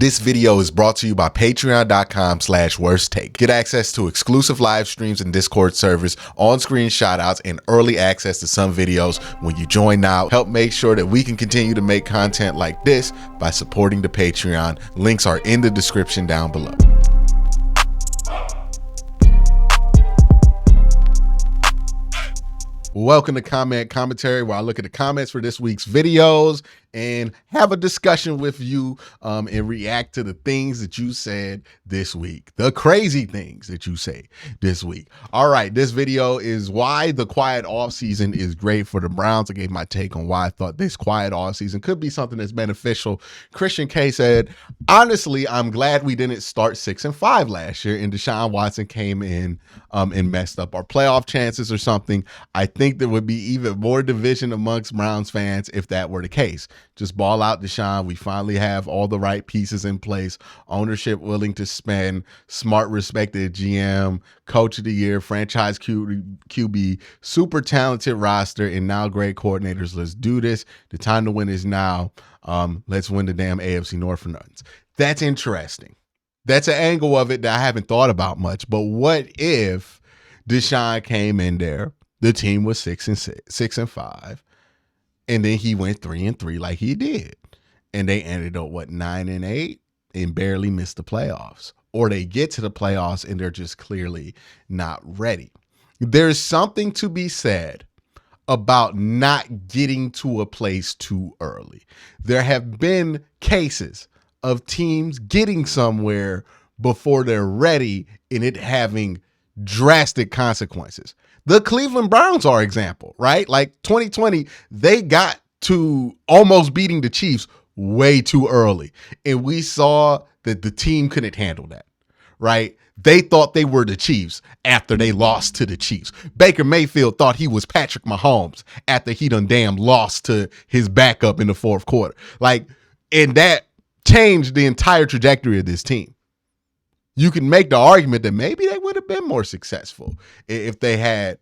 This video is brought to you by patreon.com/worsttake. Get access to exclusive live streams and Discord servers, on-screen shoutouts, and early access to some videos when you join now. Help make sure that we can continue to make content like this by supporting the Patreon. Links are in the description down below. Welcome to Comment Commentary, where I look at the comments for this week's videos and have a discussion with you and react to the things that you said this week, the crazy things that you say this week. All right, this video is why the quiet offseason is great for the Browns. I gave my take on why I thought this quiet offseason could be something that's beneficial. Christian K said, honestly, I'm glad we didn't start 6-5 last year and Deshaun Watson came in and messed up our playoff chances or something. I think there would be even more division amongst Browns fans if that were the case. Just ball out, Deshaun. We finally have all the right pieces in place. Ownership willing to spend. Smart, respected GM. Coach of the year. Franchise QB. Super talented roster. And now great coordinators. Let's do this. The time to win is now. Let's win the damn AFC North for nothing. That's interesting. That's an angle of it that I haven't thought about much. But what if Deshaun came in there? The team was 6-5. And then he went 3-3 like he did. And they ended up, 9-8 and barely missed the playoffs. Or they get to the playoffs and they're just clearly not ready. There's something to be said about not getting to a place too early. There have been cases of teams getting somewhere before they're ready and it having drastic consequences. The Cleveland Browns are an example, right? Like 2020, they got to almost beating the Chiefs way too early. And we saw that the team couldn't handle that, right? They thought they were the Chiefs after they lost to the Chiefs. Baker Mayfield thought he was Patrick Mahomes after he done damn lost to his backup in the fourth quarter. And that changed the entire trajectory of this team. You can make the argument that maybe they would have been more successful if they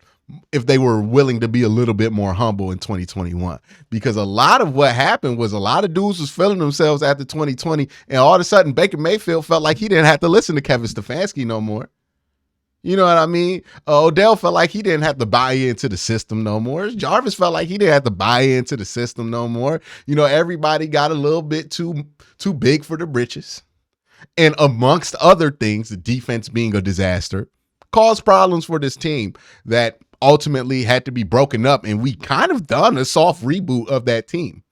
were willing to be a little bit more humble in 2021. Because a lot of what happened was a lot of dudes was feeling themselves after 2020, and all of a sudden Baker Mayfield felt like he didn't have to listen to Kevin Stefanski no more. You know what I mean? Odell felt like he didn't have to buy into the system no more. Jarvis felt like he didn't have to buy into the system no more. You know, everybody got a little bit too big for the britches. And amongst other things, the defense being a disaster caused problems for this team that ultimately had to be broken up. And we kind of done a soft reboot of that team.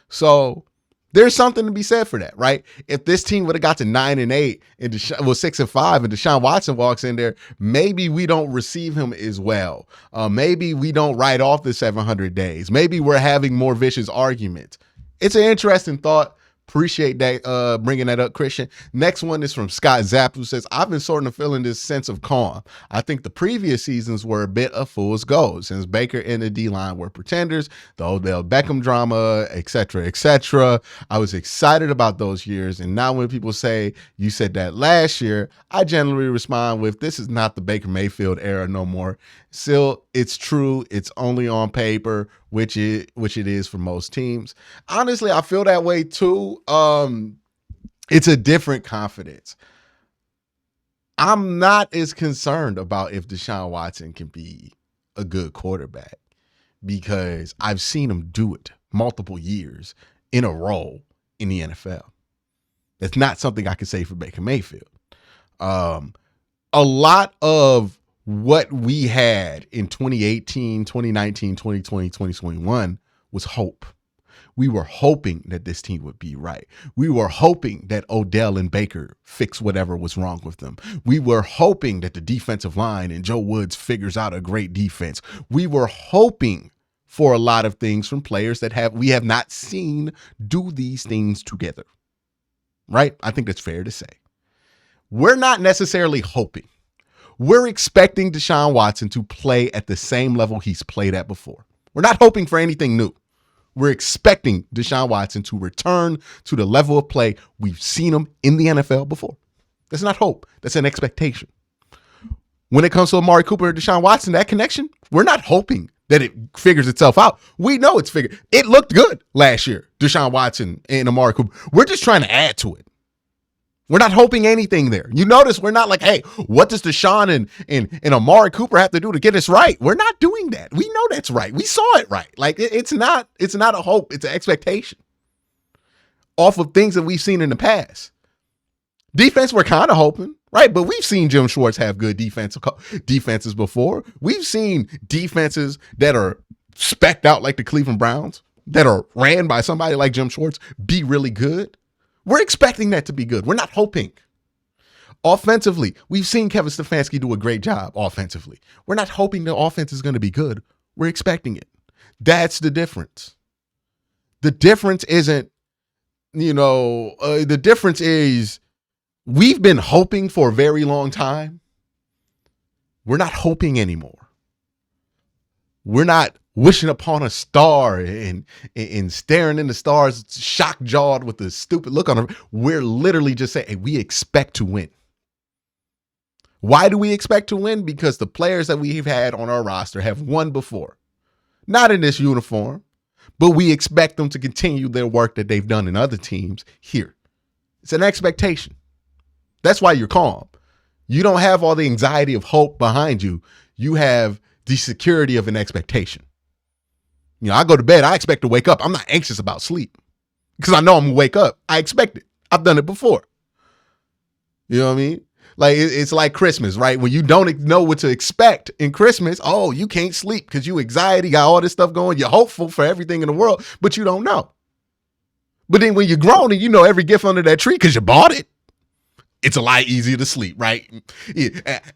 So there's something to be said for that, right? If this team would have got to 9-8 and 6-5 and Deshaun Watson walks in there, maybe we don't receive him as well. Maybe we don't write off the 700 days. Maybe we're having more vicious arguments. It's an interesting thought. Appreciate that, bringing that up, Christian. Next one is from Scott Zapp, who says, I've been sort of feeling this sense of calm. I think the previous seasons were a bit of fool's gold since Baker and the D-line were pretenders, the Odell Beckham drama, etc., etc. I was excited about those years. And now when people say you said that last year, I generally respond with, this is not the Baker Mayfield era no more. Still, it's true. It's only on paper, which it is for most teams. Honestly, I feel that way too. It's a different confidence. I'm not as concerned about if Deshaun Watson can be a good quarterback because I've seen him do it multiple years in a row in the NFL. That's not something I can say for Baker Mayfield. A lot of what we had in 2018, 2019, 2020, 2021 was hope. We were hoping that this team would be right. We were hoping that Odell and Baker fix whatever was wrong with them. We were hoping that the defensive line and Joe Woods figures out a great defense. We were hoping for a lot of things from players that we have not seen do these things together. Right? I think that's fair to say. We're not necessarily hoping. We're expecting Deshaun Watson to play at the same level he's played at before. We're not hoping for anything new. We're expecting Deshaun Watson to return to the level of play we've seen him in the NFL before. That's not hope. That's an expectation. When it comes to Amari Cooper and Deshaun Watson, that connection, we're not hoping that it figures itself out. We know it's figured. It looked good last year, Deshaun Watson and Amari Cooper. We're just trying to add to it. We're not hoping anything there. You notice we're not like, hey, what does Deshaun and Amari Cooper have to do to get us right? We're not doing that. We know that's right. We saw it right. Like it's not a hope. It's an expectation off of things that we've seen in the past. Defense, we're kind of hoping, right? But we've seen Jim Schwartz have good defenses before. We've seen defenses that are specced out like the Cleveland Browns, that are ran by somebody like Jim Schwartz, be really good. We're expecting that to be good. We're not hoping. Offensively, we've seen Kevin Stefanski do a great job offensively. We're not hoping the offense is going to be good. We're expecting it. That's the difference. The difference isn't, the difference is we've been hoping for a very long time. We're not hoping anymore. We're not wishing upon a star and staring in the stars, shock-jawed with a stupid look on her. We're literally just saying, hey, we expect to win. Why do we expect to win? Because the players that we've had on our roster have won before. Not in this uniform, but we expect them to continue their work that they've done in other teams here. It's an expectation. That's why you're calm. You don't have all the anxiety of hope behind you. You have the security of an expectation. I go to bed, I expect to wake up. I'm not anxious about sleep because I know I'm going to wake up. I expect it. I've done it before. You know what I mean? Like it's like Christmas, right? When you don't know what to expect in Christmas, you can't sleep because you anxiety, got all this stuff going. You're hopeful for everything in the world, but you don't know. But then when you're grown and you know every gift under that tree because you bought it, it's a lot easier to sleep, right?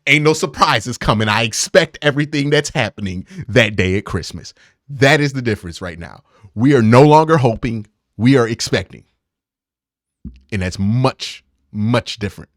Ain't no surprises coming. I expect everything that's happening that day at Christmas. That is the difference right now. We are no longer hoping. We are expecting. And that's much, much different.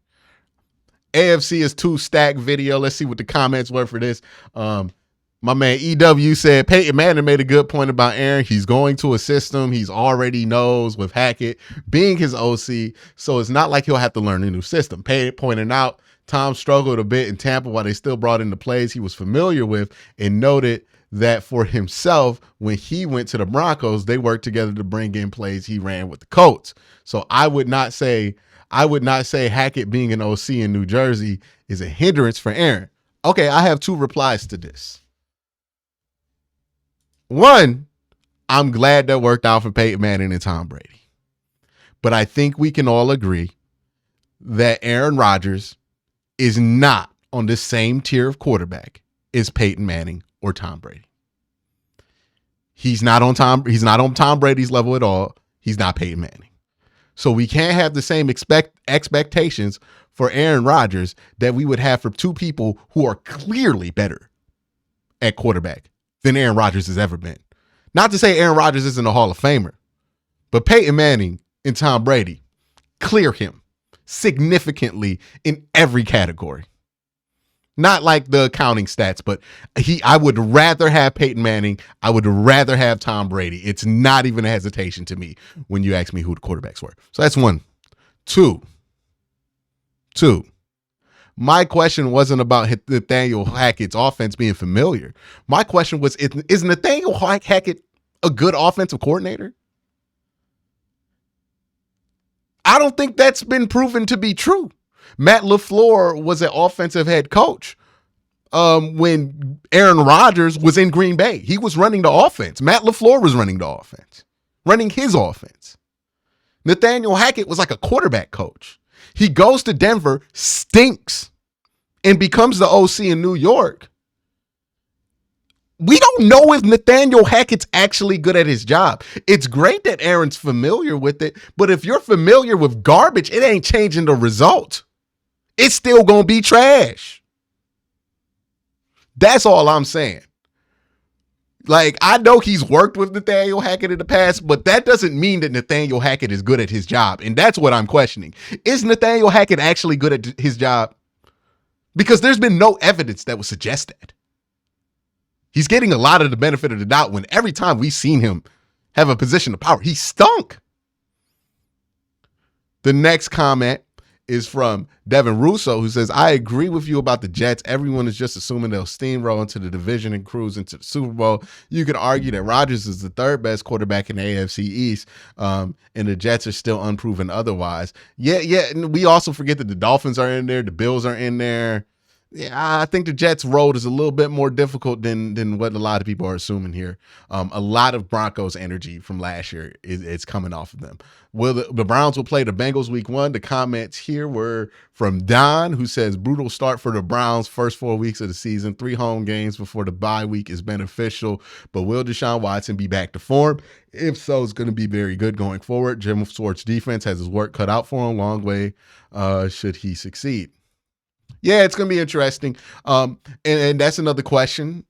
AFC is 2 stack video. Let's see what the comments were for this. My man EW said, Peyton Manning made a good point about Aaron. He's going to a system he's already knows with Hackett being his OC, so it's not like he'll have to learn a new system. Peyton pointed out Tom struggled a bit in Tampa while they still brought in the plays he was familiar with and noted that for himself, when he went to the Broncos, they worked together to bring in plays he ran with the Colts. So I would not say Hackett being an OC in New Jersey is a hindrance for Aaron. Okay, I have 2 replies to this. One, I'm glad that worked out for Peyton Manning and Tom Brady. But I think we can all agree that Aaron Rodgers is not on the same tier of quarterback as Peyton Manning or Tom Brady. He's not on Tom Brady's level at all. He's not Peyton Manning. So we can't have the same expectations for Aaron Rodgers that we would have for 2 people who are clearly better at quarterback than Aaron Rodgers has ever been. Not to say Aaron Rodgers isn't a Hall of Famer, but Peyton Manning and Tom Brady clear him significantly in every category. Not like the accounting stats, but I would rather have Peyton Manning. I would rather have Tom Brady. It's not even a hesitation to me when you ask me who the quarterbacks were. So that's 1. 2. My question wasn't about Nathaniel Hackett's offense being familiar. My question was, is Nathaniel Hackett a good offensive coordinator? I don't think that's been proven to be true. Matt LaFleur was an offensive head coach when Aaron Rodgers was in Green Bay. He was running the offense. Matt LaFleur was running the offense, running his offense. Nathaniel Hackett was like a quarterback coach. He goes to Denver, stinks, and becomes the OC in New York. We don't know if Nathaniel Hackett's actually good at his job. It's great that Aaron's familiar with it, but if you're familiar with garbage, it ain't changing the result. It's still going to be trash. That's all I'm saying. Like, I know he's worked with Nathaniel Hackett in the past, but that doesn't mean that Nathaniel Hackett is good at his job. And that's what I'm questioning. Is Nathaniel Hackett actually good at his job? Because there's been no evidence that would suggest that. He's getting a lot of the benefit of the doubt when every time we've seen him have a position of power, he stunk. The next comment is from Devin Russo, who says, I agree with you about the Jets. Everyone is just assuming they'll steamroll into the division and cruise into the Super Bowl. You could argue that Rodgers is the third best quarterback in the AFC East, and the Jets are still unproven otherwise. Yeah. And we also forget that the Dolphins are in there. The Bills are in there. Yeah, I think the Jets' road is a little bit more difficult than what a lot of people are assuming here. A lot of Broncos energy from last year is coming off of them. Will the Browns will play the Bengals week 1? The comments here were from Don, who says, brutal start for the Browns first 4 weeks of the season, 3 home games before the bye week is beneficial. But will Deshaun Watson be back to form? If so, it's going to be very good going forward. Jim Schwartz's defense has his work cut out for him. Long way should he succeed. Yeah, it's going to be interesting. And that's another question,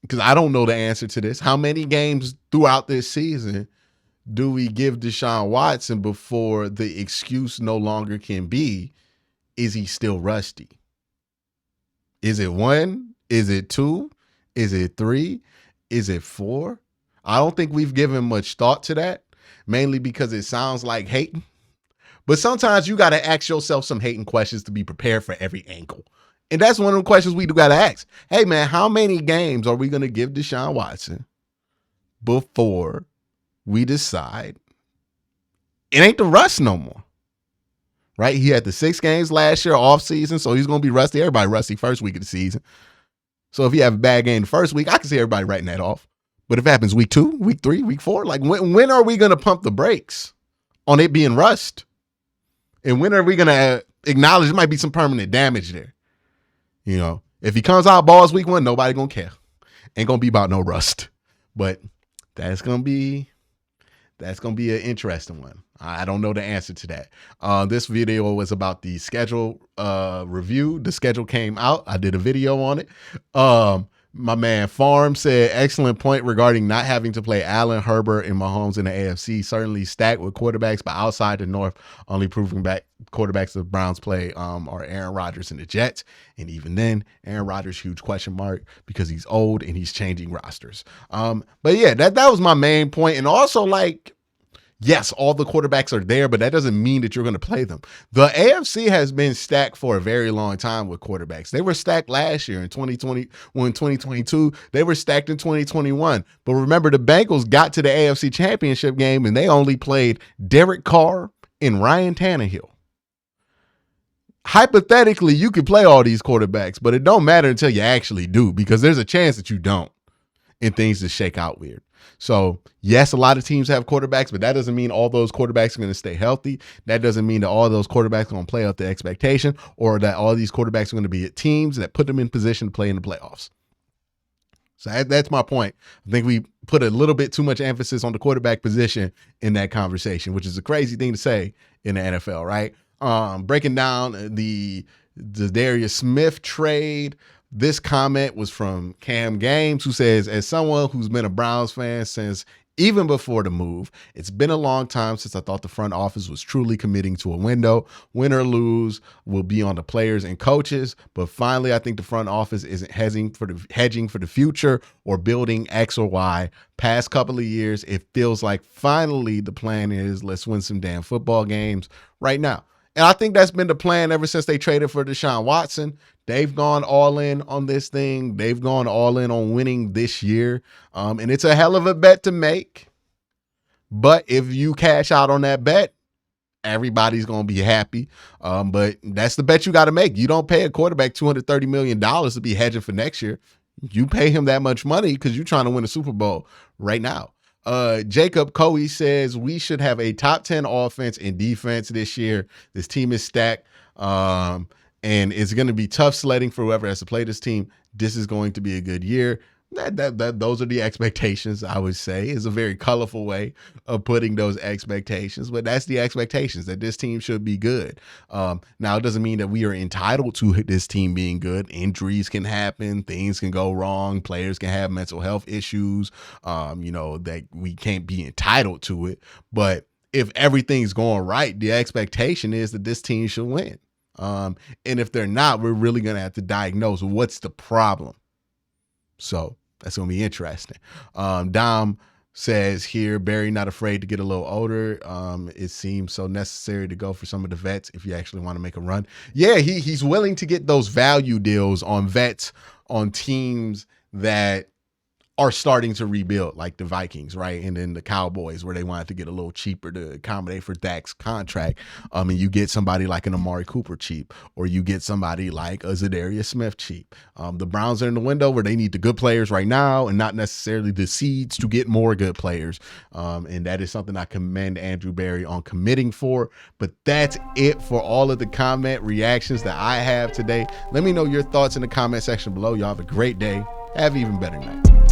because I don't know the answer to this. How many games throughout this season do we give Deshaun Watson before the excuse no longer can be, is he still rusty? Is it 1? Is it 2? Is it 3? Is it 4? I don't think we've given much thought to that, mainly because it sounds like hating. But sometimes you got to ask yourself some hating questions to be prepared for every angle. And that's one of the questions we do got to ask. Hey, man, how many games are we going to give Deshaun Watson before we decide it ain't the rust no more? Right? He had the 6 games last year off season, so he's going to be rusty. Everybody rusty first week of the season. So if you have a bad game the first week, I can see everybody writing that off. But if it happens week 2, week 3, week 4, like when are we going to pump the brakes on it being rust? And when are we going to acknowledge there might be some permanent damage there? You know, if he comes out balls week 1, nobody going to care. Ain't going to be about no rust. But that's going to be an interesting one. I don't know the answer to that. This video was about the schedule review. The schedule came out. I did a video on it. My man Farm said, excellent point regarding not having to play Allen, Herbert, and Mahomes in the AFC. Certainly stacked with quarterbacks, but outside the North, only proving back quarterbacks the Browns play are Aaron Rodgers and the Jets. And even then, Aaron Rodgers, huge question mark because he's old and he's changing rosters. But yeah, that was my main point. And also, like, yes, all the quarterbacks are there, but that doesn't mean that you're going to play them. The AFC has been stacked for a very long time with quarterbacks. They were stacked last year in 2022. They were stacked in 2021. But remember, the Bengals got to the AFC Championship game and they only played Derek Carr and Ryan Tannehill. Hypothetically, you could play all these quarterbacks, but it don't matter until you actually do, because there's a chance that you don't and things just shake out weird. So yes, a lot of teams have quarterbacks, but that doesn't mean all those quarterbacks are going to stay healthy. That doesn't mean that all those quarterbacks are going to play up to expectation, or that all these quarterbacks are going to be at teams that put them in position to play in the playoffs. So that's my point. I think we put a little bit too much emphasis on the quarterback position in that conversation, which is a crazy thing to say in the NFL, right? Breaking down the Darius Smith trade. This comment was from Cam Games, who says, as someone who's been a Browns fan since even before the move, it's been a long time since I thought the front office was truly committing to a window. Win or lose will be on the players and coaches. But finally, I think the front office isn't hedging for the future or building X or Y. Past couple of years, it feels like finally the plan is let's win some damn football games right now. And I think that's been the plan ever since they traded for Deshaun Watson. They've gone all in on this thing. They've gone all in on winning this year. And it's a hell of a bet to make. But if you cash out on that bet, everybody's going to be happy. But that's the bet you got to make. You don't pay a quarterback $230 million to be hedging for next year. You pay him that much money because you're trying to win a Super Bowl right now. Jacob Coey says we should have a top 10 offense and defense this year. This team is stacked. And it's going to be tough sledding for whoever has to play this team. This is going to be a good year. Those are the expectations, I would say. Is a very colorful way of putting those expectations, but that's the expectations, that this team should be good. Now, it doesn't mean that we are entitled to this team being good. Injuries can happen. Things can go wrong. Players can have mental health issues, that we can't be entitled to it. But if everything's going right, the expectation is that this team should win. And if they're not, we're really going to have to diagnose what's the problem. So that's going to be interesting. Dom says here, Barry not afraid to get a little older. It seems so necessary to go for some of the vets if you actually want to make a run. Yeah, he's willing to get those value deals on vets on teams that are starting to rebuild, like the Vikings, right? And then the Cowboys, where they wanted to get a little cheaper to accommodate for Dak's contract. And you get somebody like an Amari Cooper cheap, or you get somebody like a Zadarius Smith cheap. The Browns are in the window where they need the good players right now and not necessarily the seeds to get more good players. And that is something I commend Andrew Berry on committing for. But that's it for all of the comment reactions that I have today. Let me know your thoughts in the comment section below. Y'all have a great day. Have an even better night.